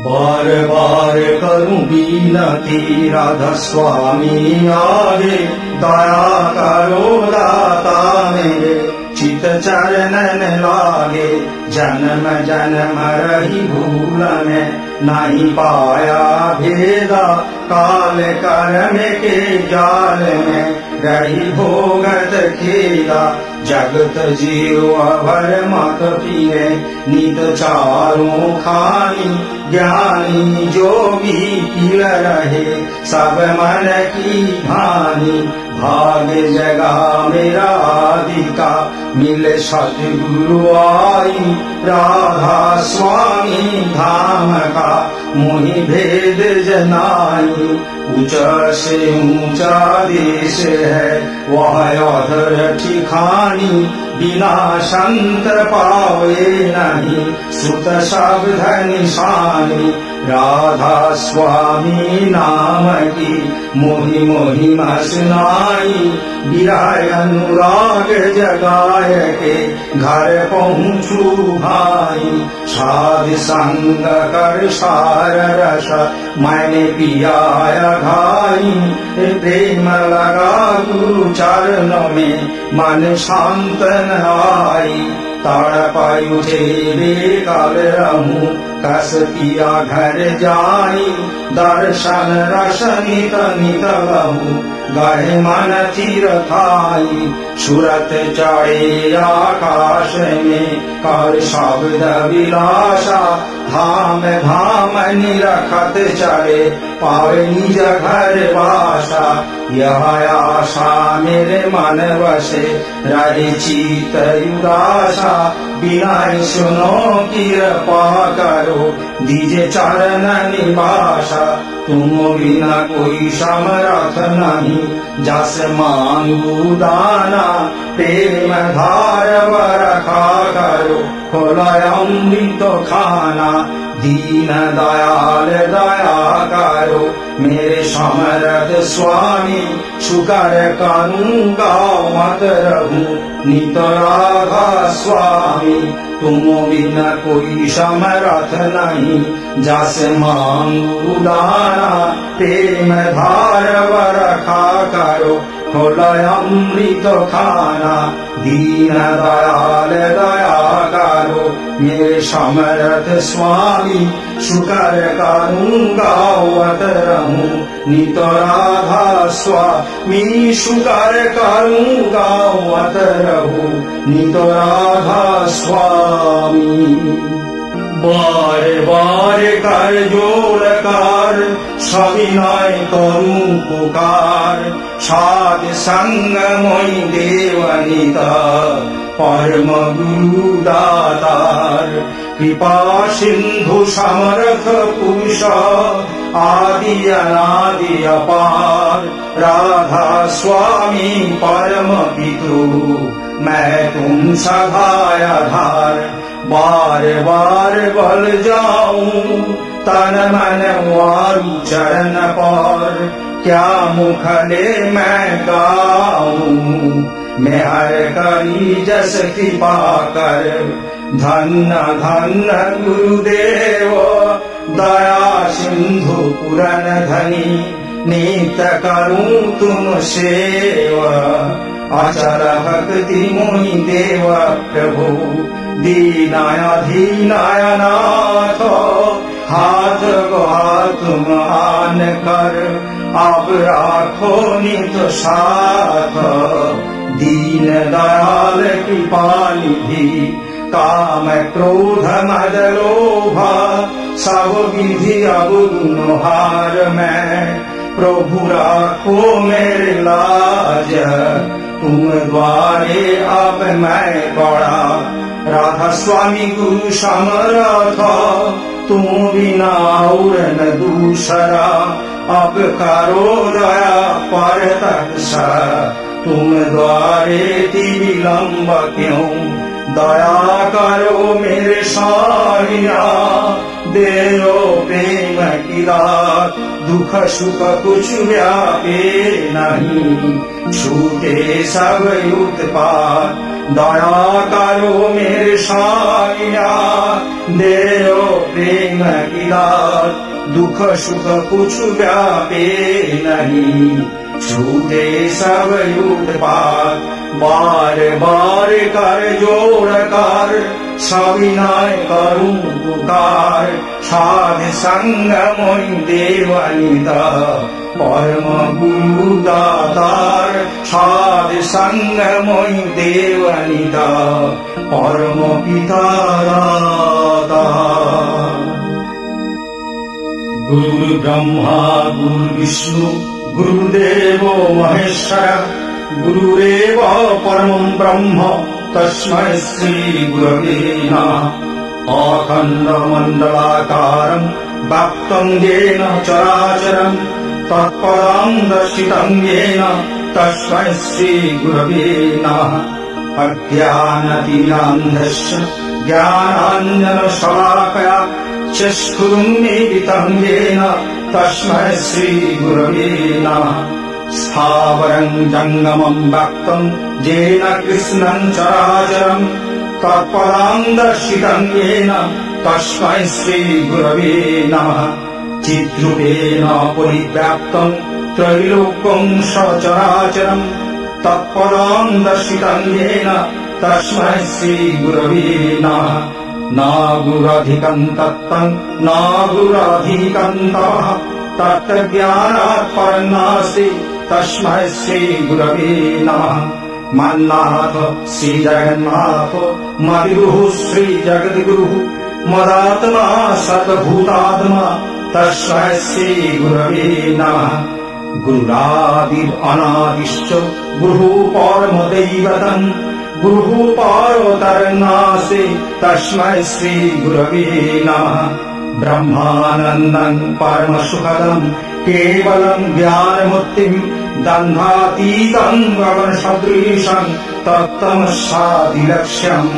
बार बार करूं बीनती राधा स्वामी आगे, दया करो दाता मेरे चित चरणन लागे। जन्म जन्म रही भूल में नहीं पाया भेदा, काल कर्म के जाल में रही भोगत खेदा। जगत जीव भर मत पिए नित चारों खानी, ज्ञानी जोगी पील रहे सब मन की भानी। भाग जगा मेरा आदि का मिले सतगुरु आई, राधा स्वामी धाम का मोहि भेद जनाई। ऊंचा से ऊंचा देश है वह अधर ठिकानी, बिना संत पावे नहीं सुत शब्द निशानी। राधा स्वामी नाम की मोहि महिमा सुनाई, विराय अनुराग जगाए के घर पहुँचू भाई। साध संग कर सार रस मैंने पियाया घाई, प्रेम लगा गुरु चरणों में मन शांत न आई। तड़पाई उठे बेकाल रहूं कस किया घर जाई, दर्शन रस नित नित लहूं गहे मन चिर थाई। सूरत चढ़े आकाश में कर शब्द विलासा, धाम धाम निरखत चले पावे निज घर वासा। यह आशा मेरे मन वसे रहे चित उदासा, बिना सुनो कृपा करो दीजे चरण निवासा। तुम बिना कोई समर्थ नहीं जस मांगू दाना, प्रेम धार रखा करो खोला अमृत खाना। दीन दयाल दया करो मेरे समर्थ स्वामी, शुकर करूंगा मत रहूं नित राधा स्वामी। तुम बिना कोई समर्थ नहीं जस मांगू दाना, प्रेम धार रखा करो खोला अमृत खाना। दीन दयाल दया करो मेरे समर्थ स्वामी, शुकर करूंगा वत रहूं नित राधा स्वामी। शुकर करूंगा वत रहूं नित राधा स्वामी। बार बार कर जोर कर सविनय करूं पुकार, साध संग मोहि देवनिता परम गुरु दातार। कृपा सिंधु समर्थ पुरुष आदि अनादि अपार, राधा स्वामी परम पितु मैं तुम सहाय आधार। बार बार बल जाऊं तन मन वारु चरण पर, क्या मुखले मैं गाऊं मैं हर करी जस कृपा कर। धन्य धन्य गुरुदेव दया सिंधु पुरन धनी, नित करूं तुम सेवा अचल भक्ति मोहि देव प्रभु। दीनायाधीनाय नाथ हाथ गुहा तुम आन कर, आप राखो नित साथ। दीन दयाल कृपा निधि काम क्रोध मद लोभ, सब विधि अवगुण हार मैं प्रभु राखो मेरे लाज। तुम द्वारे अब मैं बड़ा राधा स्वामी गुरु समर्थ, तुम बिना और न दूसरा अब करो दया पर तत्सा। तुम द्वारे ति विलम्ब क्यों दया करो मेरे साहिया, देओ प्रेम की दात, दुख सुख कुछ व्यापे नहीं, छूटे सब उत्पात। दया करो मेरे साहिया, देओ प्रेम की दात, दुख सुख कुछ व्यापे नहीं, छूटे सब उत्पात। बार बार कर जोड़ कर सविनय करूं पुकार, साध संग मोहि देवनिता, परम गुरु दातार। साध संग मोहि देवनिता, परम पिता दातार। गुरु ब्रह्मा गुरु विष्णु गुरुदेवो महेश्वर, गुरुरेव परमं ब्रह्म तस्मै श्री गुरवे नमः। अखण्डमण्डलाकारं व्याप्तं येन चराचरं, तत्पदं दर्शितं येन तस्मै श्री गुरवे नमः। अज्ञानतिमिरान्धस्य ज्ञानाञ्जनशलाकया चक्षुरुन्मीलितं येन तस्मै श्री गुरवे नमः। स्थावरं जङ्गमं व्याप्तं येन कृष्णं चराचरं, तत्पदं दर्शितं येन तस्मै श्री गुरवे नमः। चिद्रूपेण परिव्याप्तं त्रैलोक्यं सचराचरं, तत्पदं दर्शितं येन तस्मै श्री गुरवे नमः। न गुरधिकं तत्तं न गुरधिकं तपः, तत्ज्ञानात् परं नास्ति तस्मै श्री गुरवे नमः। मन्नाथ श्री जगन्नाथ मद्गुरुः श्री जगद्गुरुः, मदात्मा सर्वभूतात्मा तस्मै श्री गुरवे नमः। गुरुरादिर् अनादिश्च गुरुः परमदैवतम्, गुरुः पार्वतरं नास्ति तस्मै श्री गुरवे नमः। ब्रह्मानन्दं परमसुखदं केवलं ज्ञानमूर्तिं, दन्धातीतं गगनसदृशं तत्तमस्सादिलक्ष्यम्।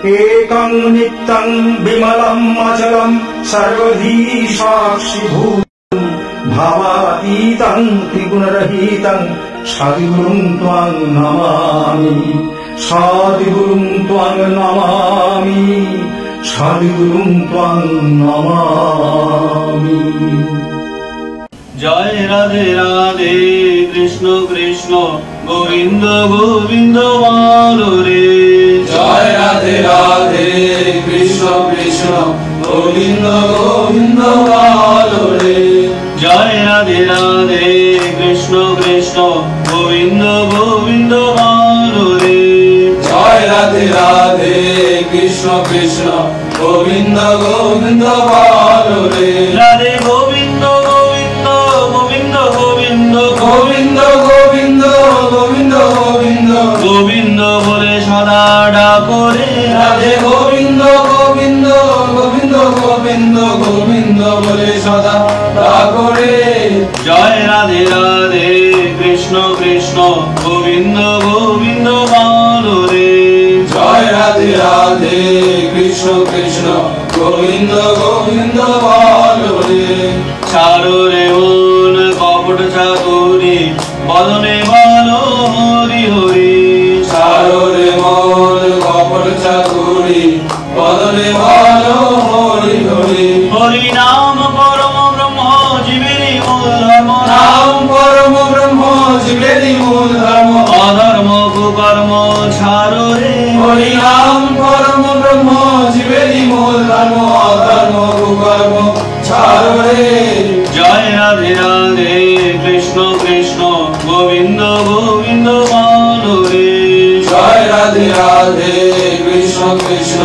एकं नित्यं विमलं अचलं सर्वधी साक्षिभूतं, भावातीतं त्रिगुणरहितं सद्गुरुं त्वां नमामि, सद्गुरुं त्वां नमामि, सद्गुरुं त्वां नमामि। जय राधे राधे कृष्ण कृष्ण गोविंद गोविंद बोलो रे। जय राधे राधे कृष्ण कृष्ण गोविंद गोविंद बोलो रे। जय राधे राधे कृष्ण कृष्ण गोविंद गोविंद बोलो रे। जय राधे राधे कृष्ण कृष्ण गोविंद गोविंद बोलो रे। राधे गोविंद गोविंद गोविंद गोविंद गोविंद गोविंद गोविंद गोविंद गोविंद बोले सदा डाको रे। राधे गोविंद गोविंद गोविंद गोविंद गोविंद बोले सदा डाको रे। जय राधे राधे कृष्ण कृष्ण गोविंद गोविंद बोलो रे। जय राधे राधे कृष्ण कृष्ण गोविंद गोविंद बोलो रे। ছাড়ো রে মন কপট চাতুরি, বদনে বলো হরি হরি। ছাড়ো রে মন কপট চাতুরি, বদনে বলো হরি হরি। হরি নাম পরম ব্রহ্ম জীবেরই মূল ধর্ম, নাম পরম ব্রহ্ম জীবেরই মূল ধর্ম। অধর্ম কুকর্ম ছাড়ো রে। হরি নাম পরম ব্রহ্ম জীবেরই মূল ধর্ম, অধর্ম কুকর্ম ছাড়ো রে। জয় রাধে রাধে কৃষ্ণ কৃষ্ণ গোবিন্দ গোবিন্দ বলো রে। জয় রাধে রাধে কৃষ্ণ কৃষ্ণ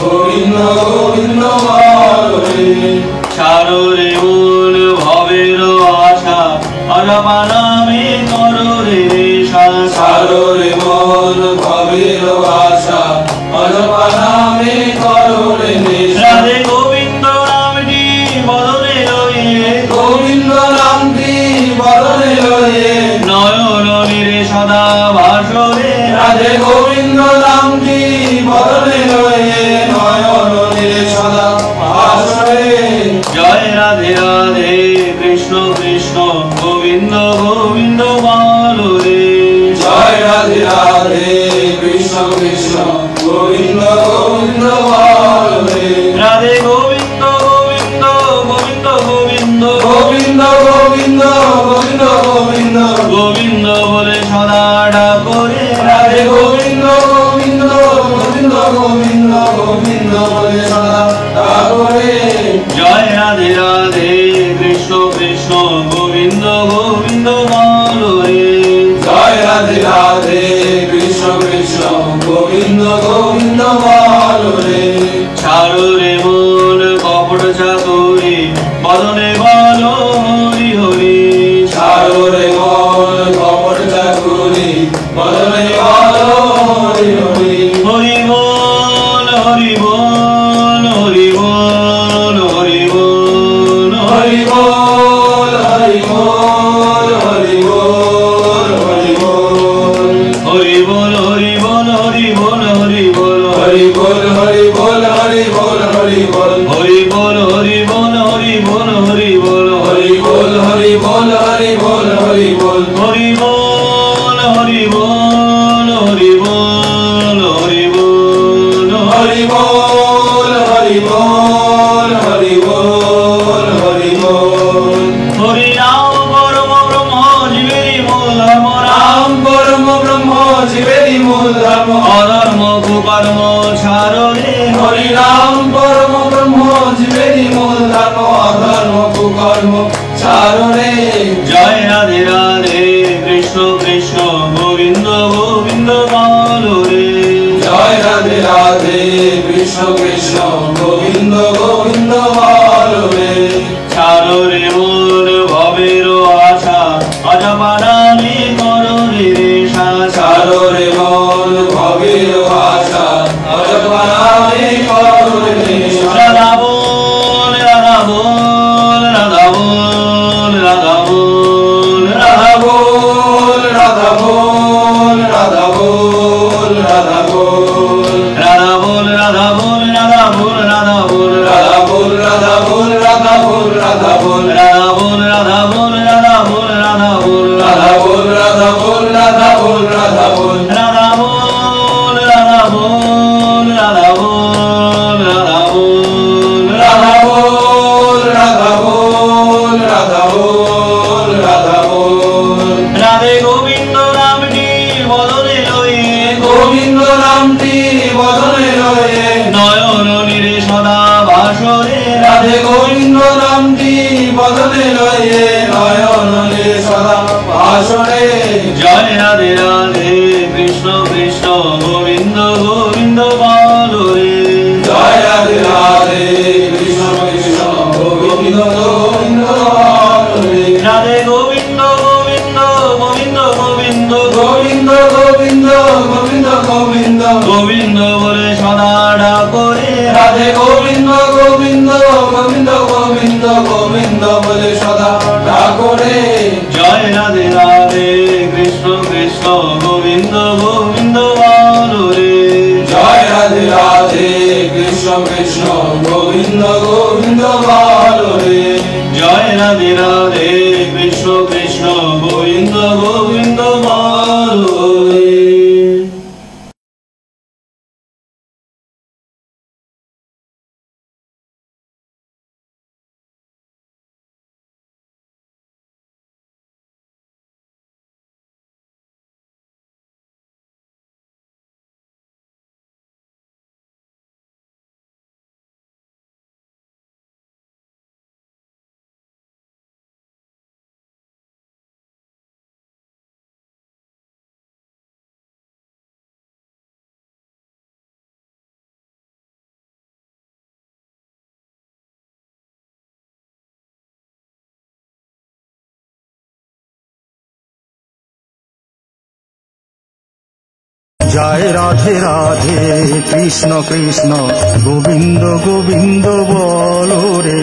গোবিন্দ গোবিন্দ বলো রে। ছাড়ো রে মন ভবের আশা, অজপা নামে করো রে নেশা। ছাড়ো রে মন ভবের আশা, অজপা নামে করো রে নেশা। রাধে গোবিন্দ নামটি বদনে লইয়ে, গোবিন্দ নামটি বদনে লয়ে, নয়ন নিরে সদা ভাসরে। রাধে গোবিন্দ নামটি বদনে গোবিন্দ গোবিন্দ বল রে। রাধে গোবিন্দ গোবিন্দ গোবিন্দ গোবিন্দ গোবিন্দ গোবিন্দ গোবিন্দ গোবিন্দ গোবিন্দ বলে সদা ডাকো রে। রাধে গোবিন্দ গোবিন্দ গোবিন্দ গোবিন্দ গোবিন্দ বলে সদা ডাকো রে। জয় রাধে রাধে কৃষ্ণ কৃষ্ণ গোবিন্দ গোবিন্দ বলো রে। জয় রাধে রাধে কৃষ্ণ কৃষ্ণ গোবিন্দ গোবিন্দ বল রে। ছাড়ো রে মন কপট চাতুরি বদনে বলো হরি হরি। ছাড়ো রে মন কপট চাতুরি বদনে বলো হরি হরি। হরি বল হরি বল হরি বল হরি বল হরি বল হরি বল হরি বল হরি বল। হরি বল হরি বল হরি বল হরি বল হরি বল হরি বল হরি বল হরি বল। হরি বল হরি বল হরি বল হরি বল হরি বল হরি বল হরি বল হরি বল। হরি বল হরি বল হরি বল হরি বল হরি বল হরি বল হরি বল হরি বল। হরি নাম পরম ব্রহ্ম জীবেরই মূল ধর্ম। রাম পরম ব্রহ্ম জীবেরই মূল ধর্ম। অধর্ম কুকর্ম ছাড়ো রে। হরি রাম পরম ব্রহ্ম জীবেরই মূল ধর্ম। অধর্ম কুকর্ম ছাড়ো রে। জয় রাধে রাধে কৃষ্ণ কৃষ্ণ গোবিন্দ গোবিন্দ বলো রে। জয় রাধে রাধে কৃষ্ণ কৃষ্ণ গোবিন্দ গোবিন্দ বল রে। ছাড়ো রে মোর ভবের আশা অজপা নামে করো রে রেশা। ছাড়ো রে মন ভবের আশা অজপা নামে করো রে নেশা। রাধা বল রাধা বল রাধা বল রাধা বল রাধা বল রাধা বল রাধা বল রাধা বল। রাধা বল রাধা বল রাধা বল রাধা বল রাধা বল রাধা বল রাধা বল রাধা বল। রাধা বল রাধা বল রাধা বল রাধা বল রাধা বল রাধা বল রাধা বল রাধা বল। রাধা বল রাধা বল রাধা বল রাধা বল রাধা বল রাধা বল রাধা বল রাধা বল। রাধে গোবিন্দ নামটি বদলে লয়ে। গোবিন্দ নামটি বদনে রয়ে। নয়ন নীরে সদা বাসরে। রাধে গোবিন্দ নামটি বদনে রয়ে। নয়ন নীরে সদা ভাষণে। জয় রাধে রাধে কৃষ্ণ কৃষ্ণ গোবিন্দ গোবিন্দ বলো রে। জয় রাধে রাধে কৃষ্ণ কৃষ্ণ গোবিন্দ গোবিন্দ বল রে। রাধে গোবিন্দ গোবিন্দ গোবিন্দ গোবিন্দ গোবিন্দ গোবিন্দ গোবিন্দ গোবিন্দ। গোবিন্দ বলে সদা ডাকো রে। রাধে গোবিন্দ গোবিন্দ গোবিন্দ গোবিন্দ গোবিন্দ বলে সদা ডাকো রে। জয় রাধে রাধে কৃষ্ণ কৃষ্ণ গোবিন্দ গোবিন্দ বলো রে। জয় রাধে রাধে কৃষ্ণ কৃষ্ণ গোবিন্দ গোবিন্দ বল রে। জয় রাধে রাধে কৃষ্ণ কৃষ্ণ গোবিন্দ গোবিন্দ বলো রে। জয় রাধে রাধে কৃষ্ণ কৃষ্ণ গোবিন্দ গোবিন্দ বলো রে।